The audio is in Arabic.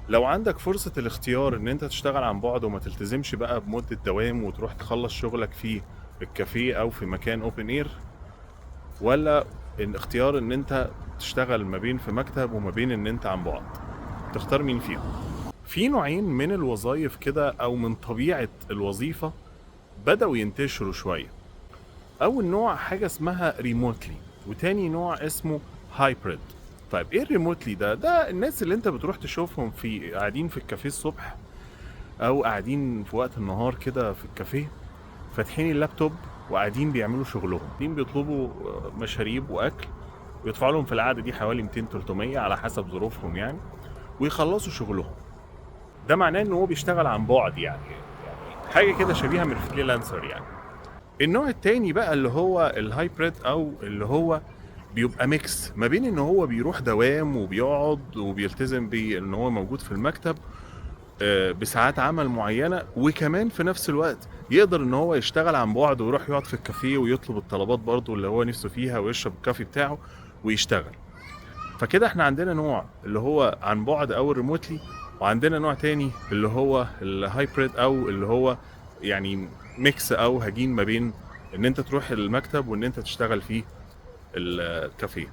لو عندك فرصة الاختيار ان انت تشتغل عن بعد وما تلتزمش بقى بمدة دوام وتروح تخلص شغلك في الكافيه او في مكان اوبن اير، ولا الاختيار ان انت تشتغل ما بين في مكتب وما بين ان انت عن بعد، تختار مين فيهم؟ في نوعين من الوظائف كده او من طبيعة الوظيفة بدأوا ينتشروا شوية. اول نوع حاجة اسمها ريموتلي، وتاني نوع اسمه هايبريد. طيب ايه الريموتلي ده الناس اللي انت بتروح تشوفهم في قاعدين في الكافيه الصبح او قاعدين في وقت النهار كده في الكافيه فاتحين اللابتوب وقاعدين بيعملوا شغلهم، قاعدين بيطلبوا مشاريب واكل، ويدفعوا لهم في القعده دي حوالي 200 300 على حسب ظروفهم يعني، ويخلصوا شغلهم. ده معناه ان هو بيشتغل عن بعد يعني حاجه كده شبيهه من الفريلانسر يعني. النوع التاني بقى اللي هو الهايبريد، او اللي هو بيبقى ميكس ما بين ان هو بيروح دوام وبيقعد وبيلتزم بان هو موجود في المكتب بساعات عمل معينه، وكمان في نفس الوقت يقدر ان هو يشتغل عن بعد ويروح يقعد في الكافيه ويطلب الطلبات برضو اللي هو نفسه فيها ويشرب الكافي بتاعه ويشتغل. فكده احنا عندنا نوع اللي هو عن بعد او الريموتلي، وعندنا نوع تاني اللي هو الهايبريد، او اللي هو يعني ميكس او هجين ما بين ان انت تروح المكتب وان انت تشتغل في الكافيه.